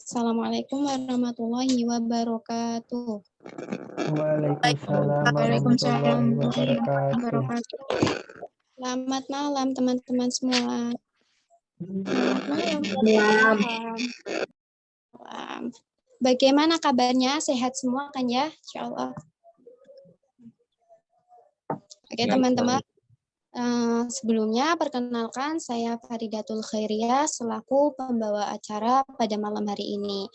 Assalamualaikum warahmatullahi wabarakatuh. Waalaikumsalam Waalaikumsalam warahmatullahi warahmatullahi wabarakatuh. wabarakatuh. Selamat malam teman-teman semua. Selamat malam. Bagaimana kabarnya? Sehat semua kan ya? Insyaallah. Oke teman-teman. Sebelumnya perkenalkan saya Faridatul Khairiyah selaku pembawa acara pada malam hari ini.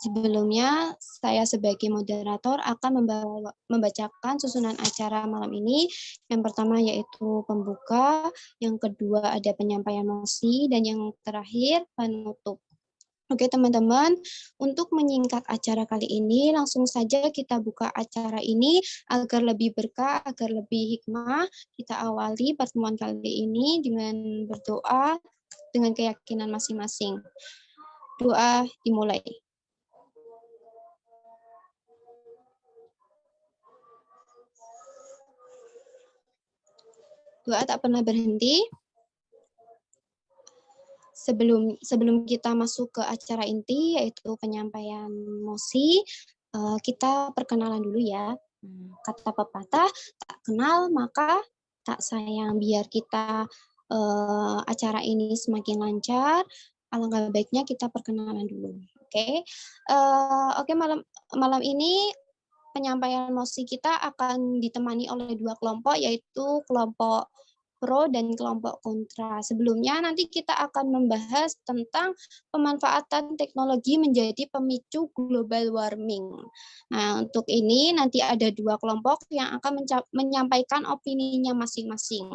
Sebelumnya saya sebagai moderator akan membacakan susunan acara malam ini. Yang pertama yaitu pembuka, yang kedua ada penyampaian mosi, dan yang terakhir penutup. Oke teman-teman, untuk menyingkat acara kali ini, langsung saja kita buka acara ini agar lebih berkah, agar lebih hikmah. Kita awali pertemuan kali ini dengan berdoa dengan keyakinan masing-masing. Doa dimulai. Doa tak pernah berhenti. Sebelum kita masuk ke acara inti, yaitu penyampaian mosi, kita perkenalan dulu ya. Kata pepatah, tak kenal maka tak sayang. Biar kita acara ini semakin lancar, alangkah baiknya kita perkenalan dulu. Oke, malam ini penyampaian mosi kita akan ditemani oleh dua kelompok, yaitu kelompok pro dan kelompok kontra. Sebelumnya nanti kita akan membahas tentang pemanfaatan teknologi menjadi pemicu global warming. Nah, untuk ini nanti ada dua kelompok yang akan menyampaikan opininya masing-masing.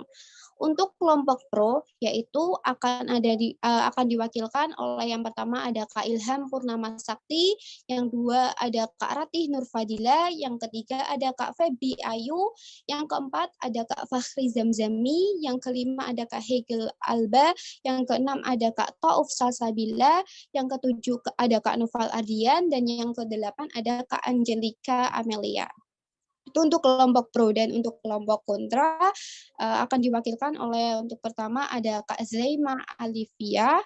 Untuk kelompok pro, yaitu akan diwakilkan oleh yang pertama ada Kak Ilham Purnama Sakti, yang dua ada Kak Ratih Nurfadila, yang ketiga ada Kak Feby Ayu, yang keempat ada Kak Fakhri Zamzami, yang kelima ada Kak Hegel Alba, yang keenam ada Kak Tauf Salsabila, yang ketujuh ada Kak Noval Ardian, dan yang kedelapan ada Kak Angelika Amelia. Itu untuk kelompok pro, dan untuk kelompok kontra akan diwakilkan oleh untuk pertama ada Kak Zaima Alifia,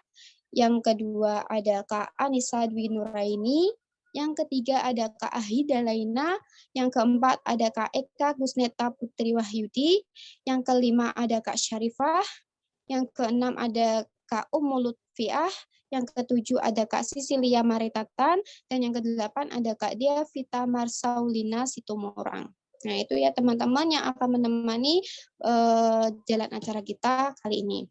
yang kedua ada Kak Anissa Dwi Nuraini, yang ketiga ada Kak Ahida Laina, yang keempat ada Kak Eka Gusneta Putri Wahyudi, yang kelima ada Kak Syarifah, yang keenam ada Kak Ummul Lutfiah, yang ketujuh ada Kak Sisilia Maritatan, dan yang kedelapan ada Kak Dia Vita Marsaulina Situmorang. Nah, itu ya teman-teman yang akan menemani jalan acara kita kali ini.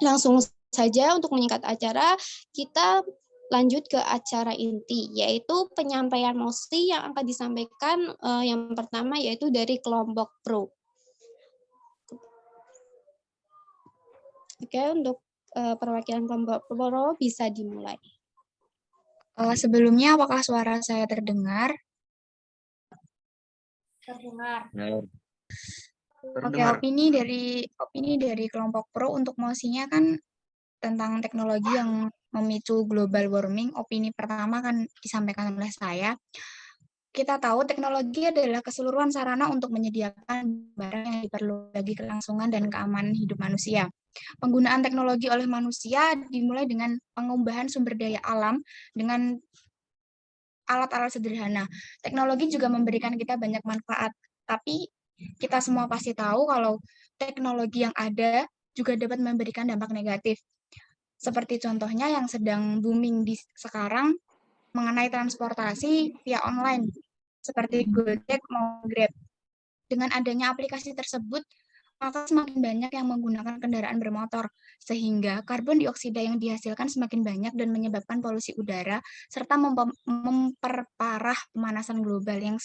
Langsung saja untuk menyingkat acara, kita lanjut ke acara inti, yaitu penyampaian mosi yang akan disampaikan yang pertama yaitu dari kelompok pro. Oke, untuk perwakilan kelompok pro bisa dimulai. Sebelumnya, apakah suara saya terdengar? Terdengar. Oke, opini dari kelompok pro untuk mosinya kan tentang teknologi yang memicu global warming. Opini pertama kan disampaikan oleh saya. Kita tahu teknologi adalah keseluruhan sarana untuk menyediakan barang yang diperlukan bagi kelangsungan dan keamanan hidup manusia. Penggunaan teknologi oleh manusia dimulai dengan pengubahan sumber daya alam dengan alat-alat sederhana. Teknologi juga memberikan kita banyak manfaat, tapi kita semua pasti tahu kalau teknologi yang ada juga dapat memberikan dampak negatif. Seperti contohnya yang sedang booming sekarang mengenai transportasi via online, seperti Gojek maupun Grab. Dengan adanya aplikasi tersebut, maka semakin banyak yang menggunakan kendaraan bermotor, sehingga karbon dioksida yang dihasilkan semakin banyak dan menyebabkan polusi udara, serta memperparah pemanasan global yang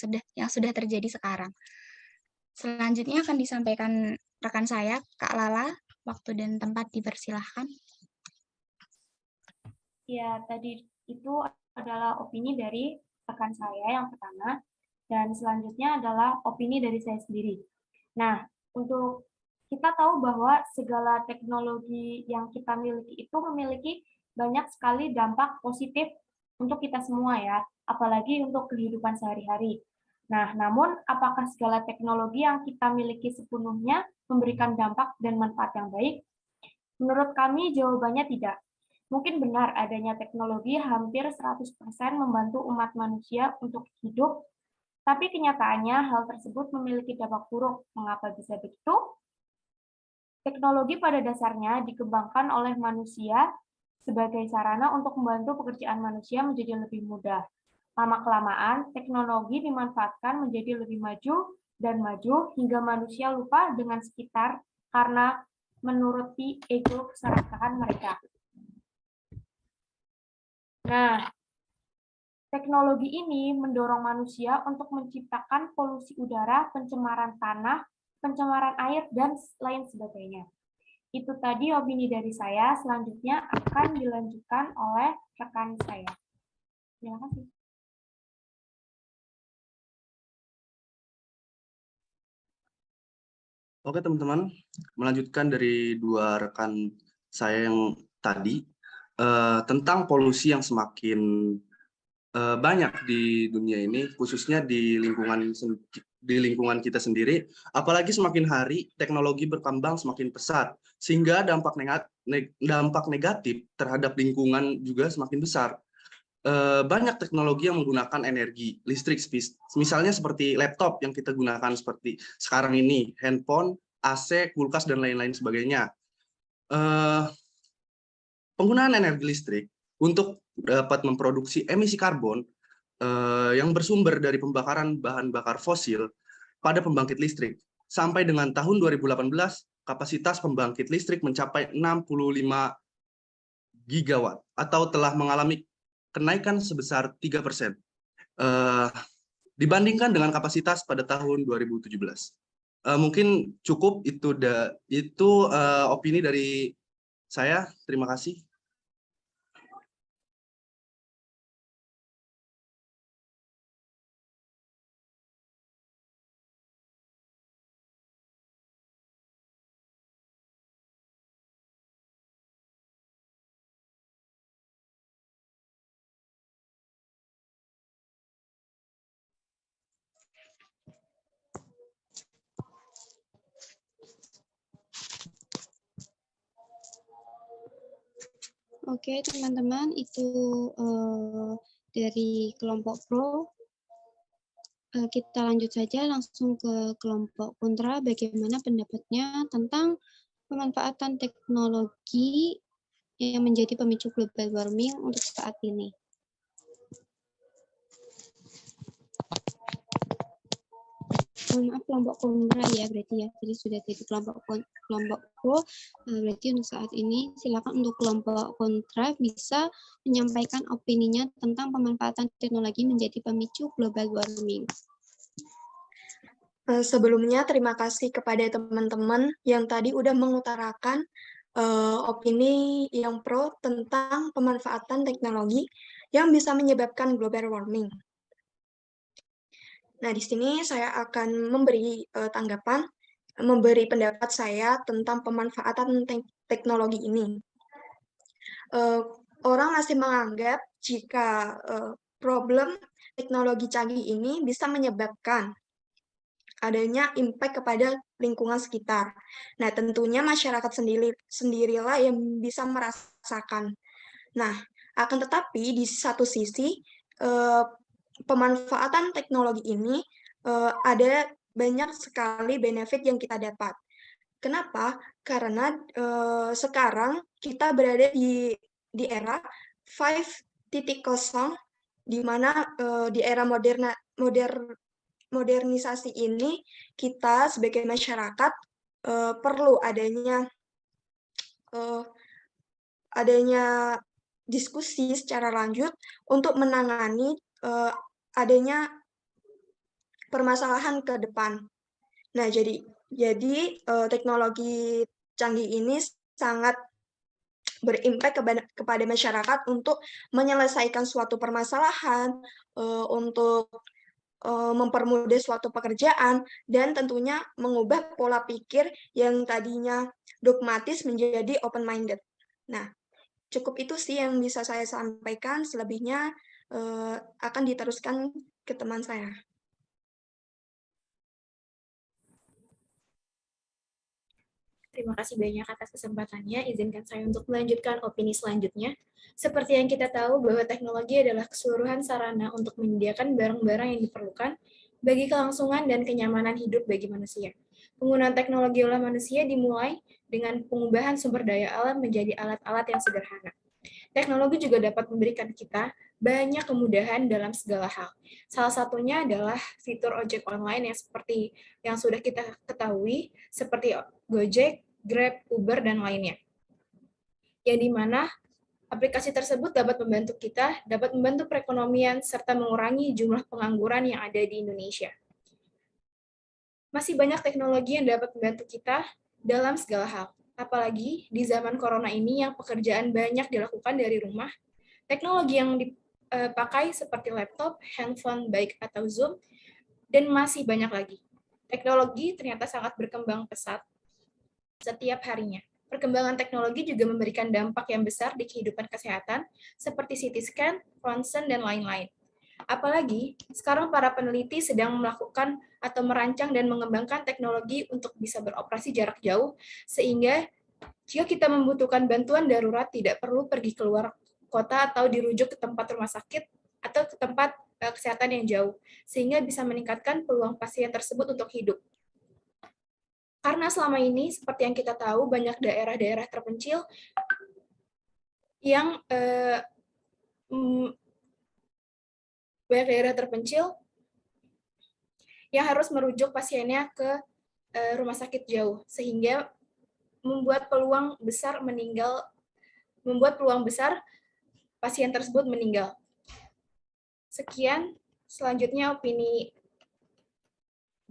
sudah terjadi sekarang. Selanjutnya akan disampaikan rekan saya, Kak Lala. Waktu dan tempat dipersilahkan. Ya, tadi itu adalah opini dari rekan saya yang pertama, dan selanjutnya adalah opini dari saya sendiri. Nah, untuk kita tahu bahwa segala teknologi yang kita miliki itu memiliki banyak sekali dampak positif untuk kita semua ya, apalagi untuk kehidupan sehari-hari. Nah, namun apakah segala teknologi yang kita miliki sepenuhnya memberikan dampak dan manfaat yang baik? Menurut kami jawabannya tidak. Mungkin benar adanya teknologi hampir 100% membantu umat manusia untuk hidup, tapi kenyataannya hal tersebut memiliki dampak buruk. Mengapa bisa begitu? Teknologi pada dasarnya dikembangkan oleh manusia sebagai sarana untuk membantu pekerjaan manusia menjadi lebih mudah. Lama-kelamaan, teknologi dimanfaatkan menjadi lebih maju dan maju hingga manusia lupa dengan sekitar karena menuruti ego keserakahan mereka. Nah, teknologi ini mendorong manusia untuk menciptakan polusi udara, pencemaran tanah, pencemaran air, dan lain sebagainya. Itu tadi opini dari saya, selanjutnya akan dilanjutkan oleh rekan saya. Terima kasih. Oke teman-teman, melanjutkan dari dua rekan saya yang tadi, tentang polusi yang semakin banyak di dunia ini, khususnya di lingkungan kita sendiri, apalagi semakin hari teknologi berkembang semakin pesat, sehingga dampak negatif terhadap lingkungan juga semakin besar. Banyak teknologi yang menggunakan energi listrik, misalnya seperti laptop yang kita gunakan seperti sekarang ini, handphone, AC, kulkas, dan lain-lain sebagainya. Penggunaan energi listrik untuk dapat memproduksi emisi karbon yang bersumber dari pembakaran bahan bakar fosil pada pembangkit listrik. Sampai dengan tahun 2018, kapasitas pembangkit listrik mencapai 65 gigawatt atau telah mengalami kenaikan sebesar 3% dibandingkan dengan kapasitas pada tahun 2017. Mungkin cukup itu opini dari saya. Terima kasih. Oke, teman-teman, itu dari kelompok pro. Kita lanjut saja langsung ke kelompok kontra, bagaimana pendapatnya tentang pemanfaatan teknologi yang menjadi pemicu global warming untuk saat ini. Maaf, kelompok kontra ya berarti ya. Jadi sudah jadi kelompok pro, berarti untuk saat ini silakan untuk kelompok kontra bisa menyampaikan opininya tentang pemanfaatan teknologi menjadi pemicu global warming. Sebelumnya terima kasih kepada teman-teman yang tadi udah mengutarakan opini yang pro tentang pemanfaatan teknologi yang bisa menyebabkan global warming. Nah, di sini saya akan memberi tanggapan, memberi pendapat saya tentang pemanfaatan teknologi ini. Orang masih menganggap jika problem teknologi canggih ini bisa menyebabkan adanya impact kepada lingkungan sekitar. Nah, tentunya masyarakat sendirilah yang bisa merasakan. Nah, akan tetapi di satu sisi pemanfaatan teknologi ini ada banyak sekali benefit yang kita dapat. Kenapa? Karena sekarang kita berada di era 5.0, di mana di era modernisasi ini kita sebagai masyarakat perlu adanya diskusi secara lanjut untuk menangani adanya permasalahan ke depan. Nah, jadi teknologi canggih ini sangat berimpact kepada masyarakat untuk menyelesaikan suatu permasalahan, untuk mempermudah suatu pekerjaan, dan tentunya mengubah pola pikir yang tadinya dogmatis menjadi open-minded. Nah, cukup itu sih yang bisa saya sampaikan, selebihnya akan diteruskan ke teman saya. Terima kasih banyak atas kesempatannya. Izinkan saya untuk melanjutkan opini selanjutnya. Seperti yang kita tahu bahwa teknologi adalah keseluruhan sarana untuk menyediakan barang-barang yang diperlukan bagi kelangsungan dan kenyamanan hidup bagi manusia. Penggunaan teknologi oleh manusia dimulai dengan pengubahan sumber daya alam menjadi alat-alat yang sederhana. Teknologi juga dapat memberikan kita banyak kemudahan dalam segala hal. Salah satunya adalah fitur ojek online yang seperti yang sudah kita ketahui, seperti Gojek, Grab, Uber, dan lainnya. Yang dimana aplikasi tersebut dapat membantu kita, dapat membantu perekonomian, serta mengurangi jumlah pengangguran yang ada di Indonesia. Masih banyak teknologi yang dapat membantu kita dalam segala hal. Apalagi di zaman corona ini yang pekerjaan banyak dilakukan dari rumah, teknologi yang dipakai seperti laptop, handphone, baik atau Zoom, dan masih banyak lagi. Teknologi ternyata sangat berkembang pesat setiap harinya. Perkembangan teknologi juga memberikan dampak yang besar di kehidupan kesehatan, seperti CT scan, ronsen, dan lain-lain. Apalagi, sekarang para peneliti sedang melakukan atau merancang dan mengembangkan teknologi untuk bisa beroperasi jarak jauh, sehingga jika kita membutuhkan bantuan darurat tidak perlu pergi keluar kota atau dirujuk ke tempat rumah sakit atau ke tempat kesehatan yang jauh, sehingga bisa meningkatkan peluang pasien tersebut untuk hidup. Karena selama ini, seperti yang kita tahu, banyak daerah-daerah terpencil yang harus merujuk pasiennya ke rumah sakit jauh, sehingga membuat peluang besar pasien tersebut meninggal. Sekian, selanjutnya opini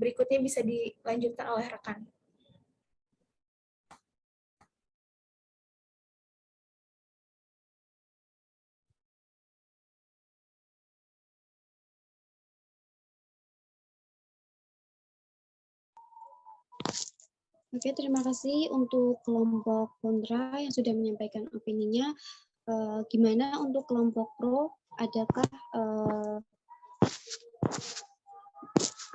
berikutnya bisa dilanjutkan oleh rekan. Oke, terima kasih untuk kelompok kontra yang sudah menyampaikan opininya. Gimana untuk kelompok pro?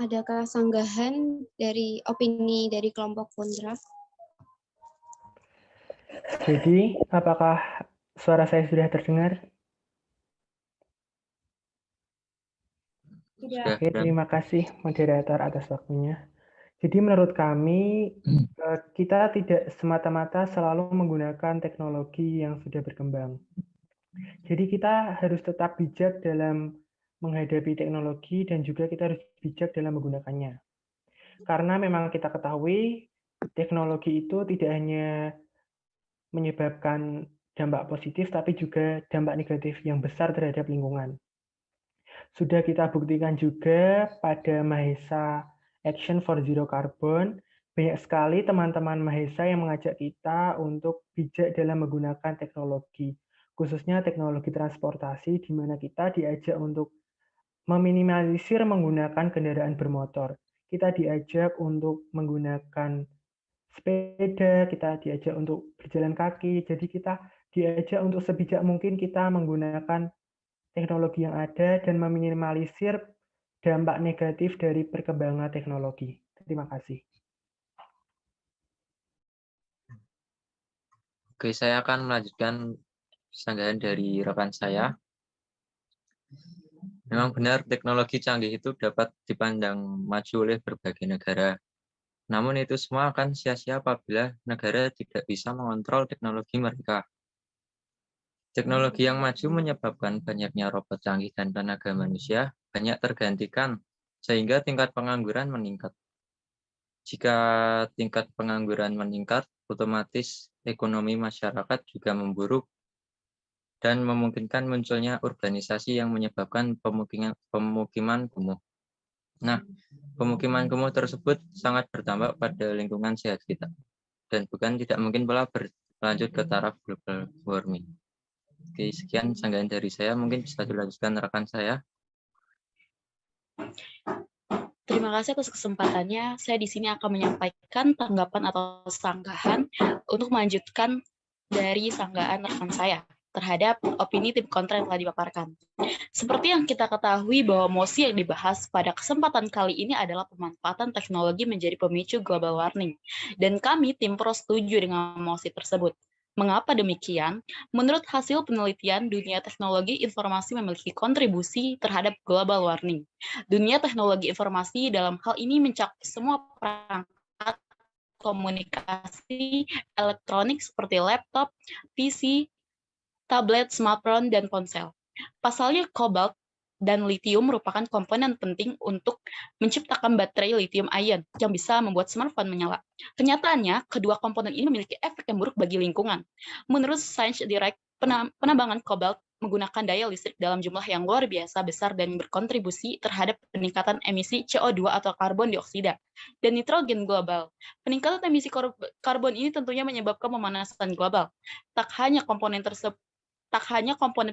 Adakah sanggahan dari opini dari kelompok kontra? Jadi, apakah suara saya sudah terdengar? Tidak. Oke, terima kasih moderator atas waktunya. Jadi menurut kami, kita tidak semata-mata selalu menggunakan teknologi yang sudah berkembang. Jadi kita harus tetap bijak dalam menghadapi teknologi dan juga kita harus bijak dalam menggunakannya. Karena memang kita ketahui teknologi itu tidak hanya menyebabkan dampak positif, tapi juga dampak negatif yang besar terhadap lingkungan. Sudah kita buktikan juga pada Mahesa Action for Zero Carbon, banyak sekali teman-teman Mahesa yang mengajak kita untuk bijak dalam menggunakan teknologi, khususnya teknologi transportasi, di mana kita diajak untuk meminimalisir menggunakan kendaraan bermotor. Kita diajak untuk menggunakan sepeda, kita diajak untuk berjalan kaki, jadi kita diajak untuk sebijak mungkin kita menggunakan teknologi yang ada dan meminimalisir dampak negatif dari perkembangan teknologi. Terima kasih. Oke, saya akan melanjutkan sanggahan dari rekan saya. Memang benar teknologi canggih itu dapat dipandang maju oleh berbagai negara. Namun itu semua akan sia-sia apabila negara tidak bisa mengontrol teknologi mereka. Teknologi yang maju menyebabkan banyaknya robot canggih dan tenaga manusia banyak tergantikan, sehingga tingkat pengangguran meningkat. Jika tingkat pengangguran meningkat, otomatis ekonomi masyarakat juga memburuk dan memungkinkan munculnya urbanisasi yang menyebabkan pemukiman kumuh. Nah, pemukiman kumuh tersebut sangat berdampak pada lingkungan sehat kita dan bukan tidak mungkin pula berlanjut ke taraf global warming. Oke, sekian sanggahan dari saya. Mungkin bisa dilanjutkan rekan saya. Terima kasih atas kesempatannya. Saya di sini akan menyampaikan tanggapan atau sanggahan untuk melanjutkan dari sanggahan rekan saya terhadap opini tim kontra yang telah dipaparkan. Seperti yang kita ketahui bahwa mosi yang dibahas pada kesempatan kali ini adalah pemanfaatan teknologi menjadi pemicu global warming. Dan kami tim pro setuju dengan mosi tersebut. Mengapa demikian? Menurut hasil penelitian, dunia teknologi informasi memiliki kontribusi terhadap global warming. Dunia teknologi informasi dalam hal ini mencakup semua perangkat komunikasi elektronik seperti laptop, PC, tablet, smartphone, dan ponsel. Pasalnya, kobalt dan litium merupakan komponen penting untuk menciptakan baterai lithium ion yang bisa membuat smartphone menyala. Kenyataannya, kedua komponen ini memiliki efek yang buruk bagi lingkungan. Menurut Science Direct, penambangan kobalt menggunakan daya listrik dalam jumlah yang luar biasa besar dan berkontribusi terhadap peningkatan emisi CO2 atau karbon dioksida dan nitrogen global. Peningkatan emisi karbon ini tentunya menyebabkan pemanasan global. Tak hanya komponen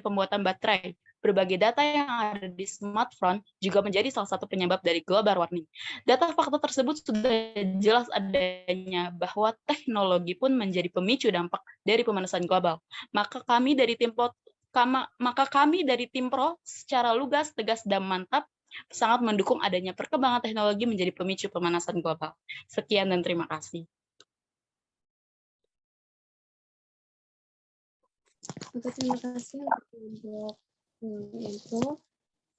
pembuatan baterai, berbagai data yang ada di smartphone juga menjadi salah satu penyebab dari global warming. Data fakta tersebut sudah jelas adanya bahwa teknologi pun menjadi pemicu dampak dari pemanasan global. Maka kami dari tim pro secara lugas, tegas, dan mantap sangat mendukung adanya perkembangan teknologi menjadi pemicu pemanasan global. Sekian dan terima kasih. Oke, terima kasih untuk info.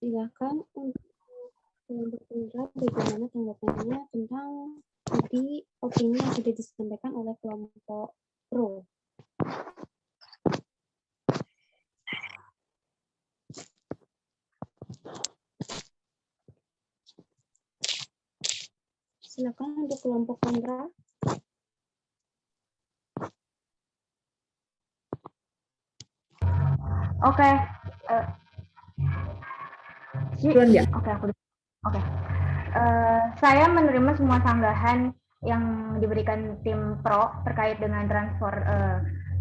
Silakan untuk Indra, bagaimana tanggapannya tentang tadi opini yang sudah disampaikan oleh kelompok pro. Silakan untuk kelompok kontra. Oke. Saya menerima semua sanggahan yang diberikan tim pro terkait dengan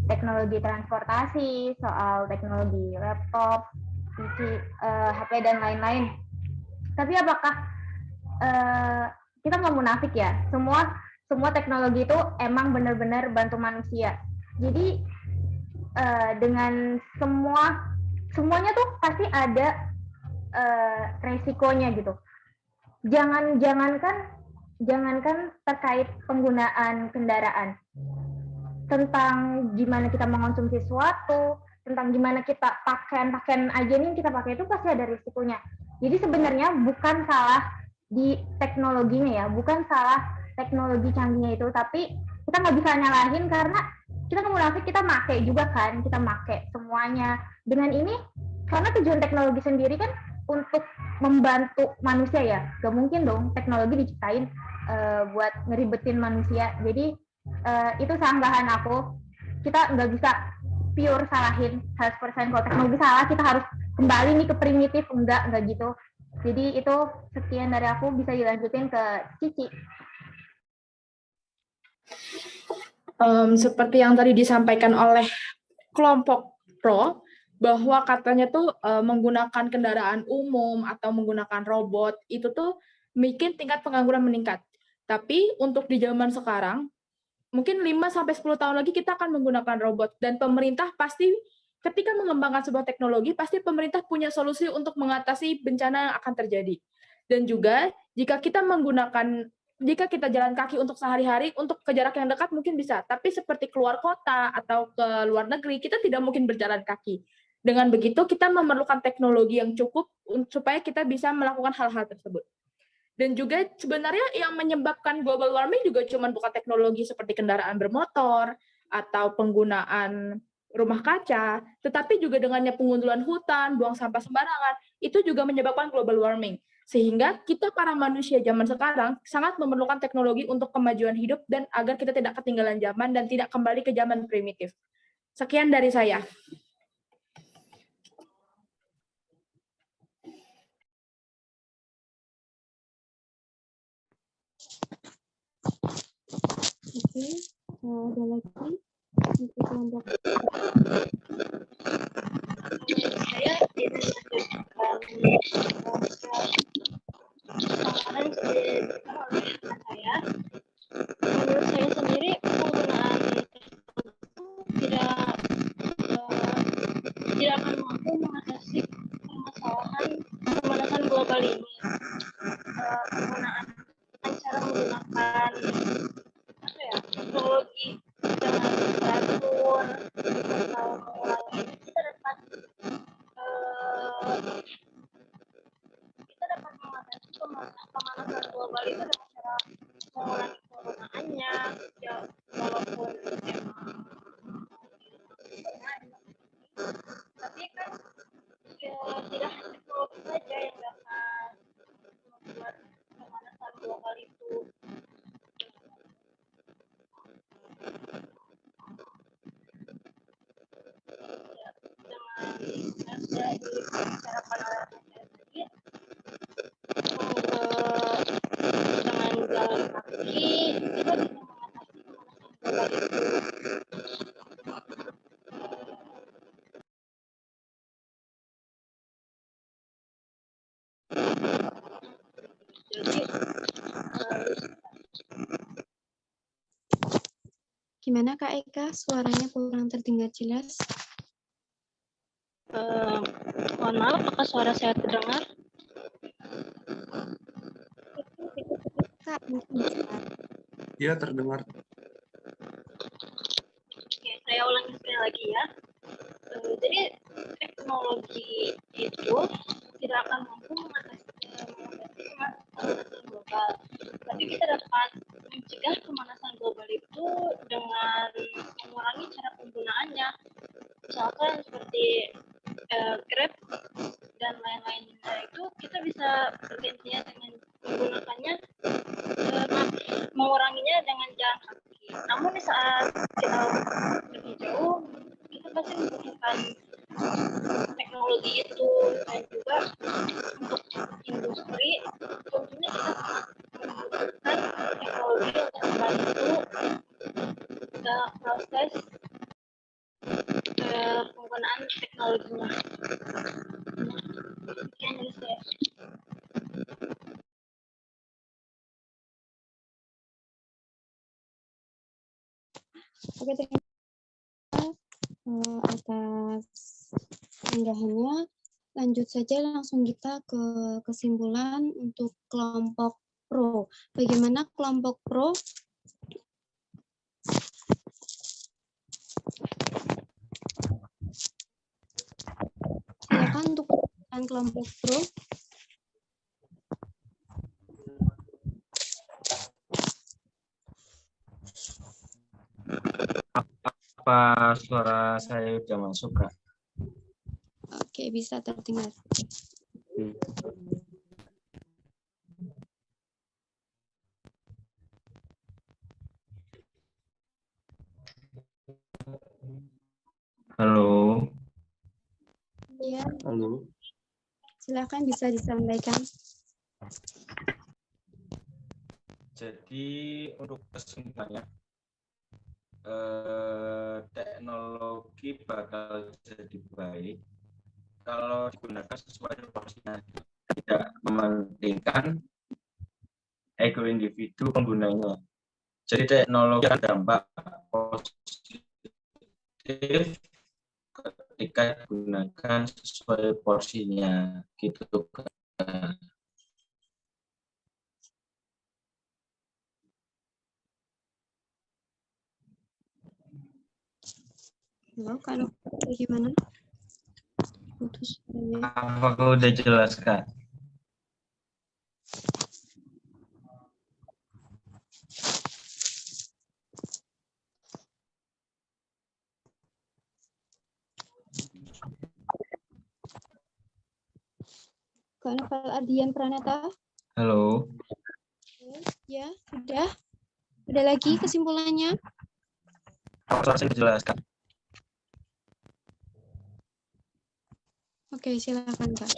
teknologi transportasi, soal teknologi laptop, PC, HP, dan lain-lain. Tapi apakah kita nggak munafik ya? Semua teknologi itu emang benar-benar bantu manusia. Jadi dengan semuanya tuh pasti ada resikonya gitu. Jangankan terkait penggunaan kendaraan, tentang gimana kita mengonsumsi sesuatu, tentang gimana kita pakaian aja nih kita pakai itu pasti ada risikonya. Jadi sebenarnya bukan salah di teknologinya ya, bukan salah teknologi canggihnya itu, tapi kita nggak bisa nyalahin karena kita nggak munafik, kita make juga kan, kita make semuanya. Dengan ini, karena tujuan teknologi sendiri kan untuk membantu manusia ya, gak mungkin dong teknologi diciptain buat ngeribetin manusia. Jadi itu sanggahan aku, kita nggak bisa pure salahin 100% kalau teknologi salah, kita harus kembali nih ke primitif, enggak gitu. Jadi itu sekian dari aku, bisa dilanjutin ke Cici. Seperti yang tadi disampaikan oleh kelompok pro, bahwa katanya tuh menggunakan kendaraan umum atau menggunakan robot, itu tuh bikin tingkat pengangguran meningkat. Tapi untuk di zaman sekarang, mungkin 5-10 tahun lagi kita akan menggunakan robot, dan pemerintah pasti ketika mengembangkan sebuah teknologi, pasti pemerintah punya solusi untuk mengatasi bencana yang akan terjadi. Dan juga jika kita jalan kaki untuk sehari-hari, untuk ke jarak yang dekat mungkin bisa, tapi seperti keluar kota atau ke luar negeri, kita tidak mungkin berjalan kaki. Dengan begitu, kita memerlukan teknologi yang cukup supaya kita bisa melakukan hal-hal tersebut. Dan juga sebenarnya yang menyebabkan global warming juga bukan teknologi seperti kendaraan bermotor atau penggunaan rumah kaca, tetapi juga dengannya pengundulan hutan, buang sampah sembarangan, itu juga menyebabkan global warming. Sehingga kita para manusia zaman sekarang sangat memerlukan teknologi untuk kemajuan hidup dan agar kita tidak ketinggalan zaman dan tidak kembali ke zaman primitif. Sekian dari saya. Oke, ada lagi untuk kelompok. Saya menurut saya sendiri penggunaan tidak pemanasan global ini, penggunaan cara menggunakan teknologi dengan teratur atau mengurangi itu kita dapat mengatasi pemanasan global itu dengan cara mengurangi penggunaannya, ya walaupun tapi kan ya, tidak hanya teknologi saja yang dapat membuat pemanasan global itu ya, dengan cara penerapan tadi dengan jalan kaki kita bisa mengatasi pemanasan global itu. Gimana Kak Eka? Suaranya kurang terdengar jelas. Mohon maaf, apakah suara saya terdengar? Kak, mungkin bisa. Ya, terdengar. Oke, saya ulangi sekali lagi ya. Jadi teknologi itu tidak akan mampu mengatasi pemanasan global, tapi kita dapat mencegah pemanasan global itu dengan mengurangi cara penggunaannya. Misalkan seperti Grab dan lain-lainnya itu kita bisa bergantian dengan menggunakannya, menguranginya dengan jalan kaki. Namun di saat kita lebih jauh, kita pasti membutuhkan teknologi itu, dan juga untuk industri tentunya kita membutuhkan teknologi untuk membantu dalam proses penggunaan teknologinya. Sekian dari saya. Oke, terima kasih atas unggahannya. Lanjut saja langsung kita ke kesimpulan untuk kelompok pro. Bagaimana kelompok pro? Silakan untuk kelompok pro. Apa suara saya sudah masuk, Kak? Oke, bisa terdengar. Halo. Ya. Halo. Silakan bisa disampaikan. Jadi untuk kesimpulannya, teknologi bakal jadi baik kalau digunakan sesuai porsinya, tidak mementingkan ego individu penggunanya. Jadi teknologi akan dampak positif ketika digunakan sesuai porsinya, gitu kan. Halo, kalau bagaimana? Putus. Apakah udah jelas, Kak? Novel Ardian Pranata. Halo. Ya, sudah. Udah lagi kesimpulannya? Saya jelaskan. Oke, silakan Kak.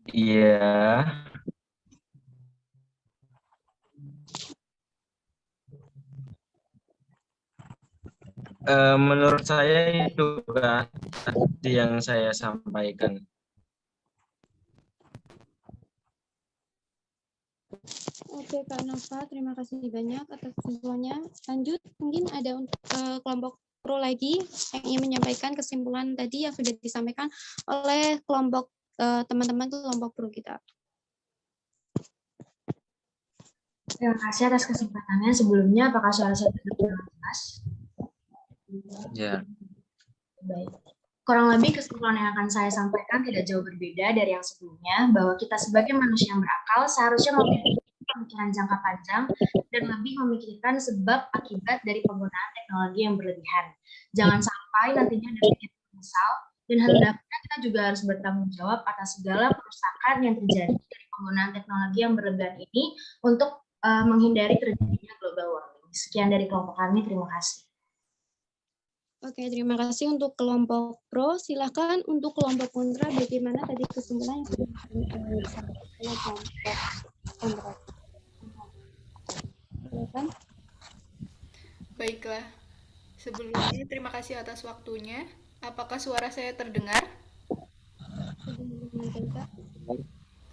Iya. Menurut saya itu kan tadi yang saya sampaikan. Oke, Kak Nova, terima kasih banyak atas kesimpulannya. Lanjut, mungkin ada kelompok pro lagi yang ingin menyampaikan kesimpulan tadi yang sudah disampaikan oleh kelompok teman-teman kelompok pro kita. Terima kasih atas kesempatannya. Sebelumnya, apakah suara saya terdengar jelas? Ya. Baik. Kurang lebih kesimpulan yang akan saya sampaikan tidak jauh berbeda dari yang sebelumnya, bahwa kita sebagai manusia yang berakal seharusnya memiliki pemikiran jangka panjang dan lebih memikirkan sebab akibat dari penggunaan teknologi yang berlebihan. Jangan sampai nantinya ada kita menyesal, dan hendaknya kita juga harus bertanggung jawab atas segala kerusakan yang terjadi dari penggunaan teknologi yang berlebihan ini untuk menghindari terjadinya global warming. Sekian dari kelompok kami, terima kasih. Oke, terima kasih untuk kelompok pro. Silakan untuk kelompok kontra, bagaimana tadi kesimpulan yang sudah disampaikan oleh kelompok kontra. Silakan. Baiklah, sebelumnya terima kasih atas waktunya. Apakah suara saya terdengar?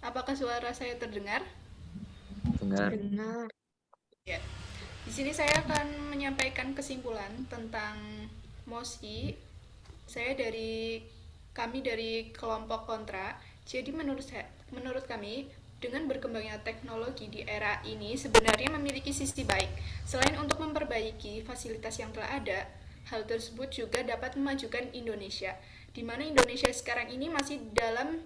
Apakah suara saya terdengar? Dengar. Ya. Di sini saya akan menyampaikan kesimpulan tentang MOSI. Kami dari kelompok kontra. Jadi menurut kami, dengan berkembangnya teknologi di era ini sebenarnya memiliki sisi baik. Selain untuk memperbaiki fasilitas yang telah ada, hal tersebut juga dapat memajukan Indonesia, di mana Indonesia sekarang ini masih dalam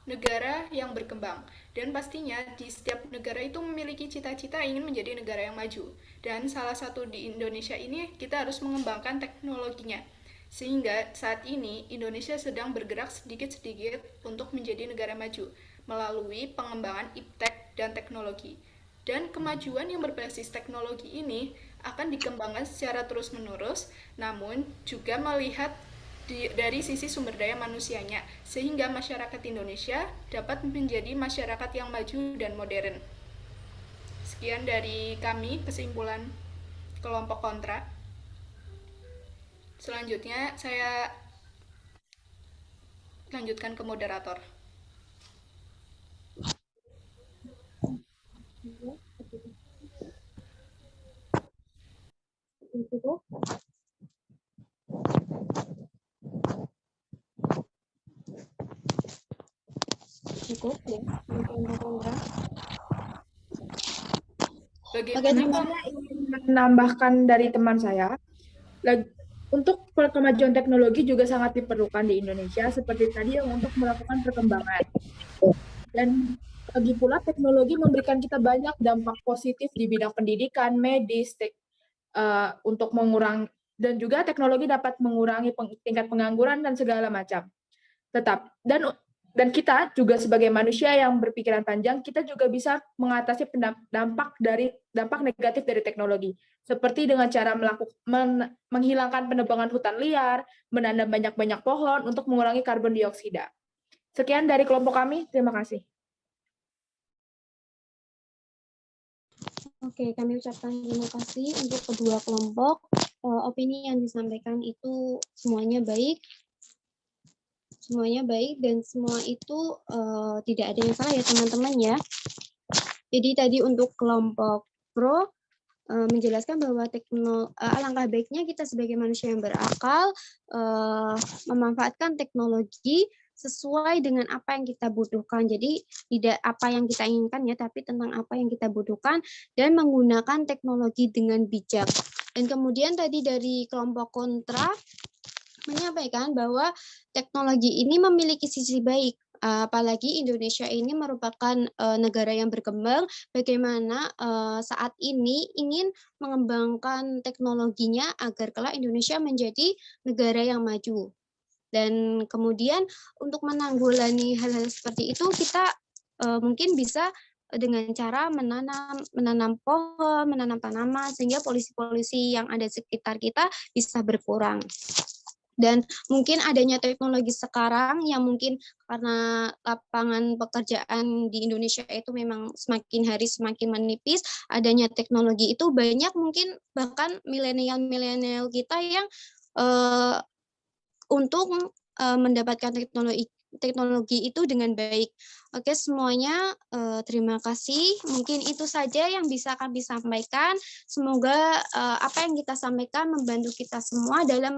negara yang berkembang, dan pastinya di setiap negara itu memiliki cita-cita ingin menjadi negara yang maju, dan salah satu di Indonesia ini kita harus mengembangkan teknologinya, sehingga saat ini Indonesia sedang bergerak sedikit-sedikit untuk menjadi negara maju melalui pengembangan iptek dan teknologi, dan kemajuan yang berbasis teknologi ini akan dikembangkan secara terus-menerus, namun juga melihat dari sisi sumber daya manusianya, sehingga masyarakat Indonesia dapat menjadi masyarakat yang maju dan modern. Sekian dari kami, kesimpulan kelompok kontra. Selanjutnya, saya lanjutkan ke moderator. Cukup ya, Bagaimana saya ingin menambahkan dari teman saya, untuk kemajuan teknologi juga sangat diperlukan di Indonesia, seperti tadi yang untuk melakukan perkembangan. Dan lagi pula teknologi memberikan kita banyak dampak positif di bidang pendidikan, medis, untuk mengurangi, dan juga teknologi dapat mengurangi tingkat pengangguran dan segala macam. Dan kita juga sebagai manusia yang berpikiran panjang, kita juga bisa mengatasi dampak negatif dari teknologi, seperti dengan cara menghilangkan penebangan hutan liar, menanam banyak-banyak pohon untuk mengurangi karbon dioksida. Sekian dari kelompok kami, terima kasih. Oke, kami ucapkan terima kasih untuk kedua kelompok. Opini yang disampaikan itu semuanya baik. Semuanya baik dan semua itu tidak ada yang salah ya teman-teman ya. Jadi tadi untuk kelompok pro menjelaskan bahwa alangkah baiknya kita sebagai manusia yang berakal memanfaatkan teknologi sesuai dengan apa yang kita butuhkan. Jadi tidak apa yang kita inginkan ya, tapi tentang apa yang kita butuhkan dan menggunakan teknologi dengan bijak. Dan kemudian tadi dari kelompok kontra menyampaikan bahwa teknologi ini memiliki sisi baik, apalagi Indonesia ini merupakan negara yang berkembang, bagaimana saat ini ingin mengembangkan teknologinya agar kelak Indonesia menjadi negara yang maju. Dan kemudian untuk menanggulangi hal-hal seperti itu, kita mungkin bisa dengan cara menanam pohon, menanam tanaman, sehingga polusi-polusi yang ada di sekitar kita bisa berkurang. Dan mungkin adanya teknologi sekarang yang mungkin karena lapangan pekerjaan di Indonesia itu memang semakin hari semakin menipis, adanya teknologi itu banyak mungkin bahkan milenial kita yang untuk mendapatkan teknologi itu dengan baik. Oke, semuanya terima kasih. Mungkin itu saja yang bisa kami sampaikan. Semoga apa yang kita sampaikan membantu kita semua dalam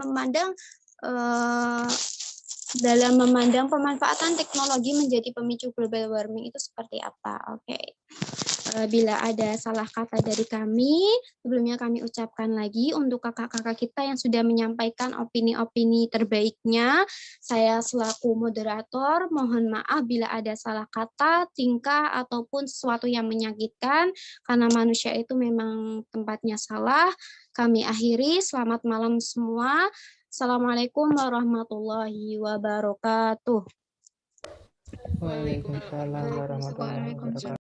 memandang pemanfaatan teknologi menjadi pemicu global warming itu seperti apa. Oke. Bila ada salah kata dari kami, sebelumnya kami ucapkan lagi untuk kakak-kakak kita yang sudah menyampaikan opini-opini terbaiknya. Saya selaku moderator, mohon maaf bila ada salah kata, tingkah, ataupun sesuatu yang menyakitkan, karena manusia itu memang tempatnya salah. Kami akhiri, selamat malam semua. Assalamualaikum warahmatullahi wabarakatuh. Waalaikumsalam warahmatullahi wabarakatuh.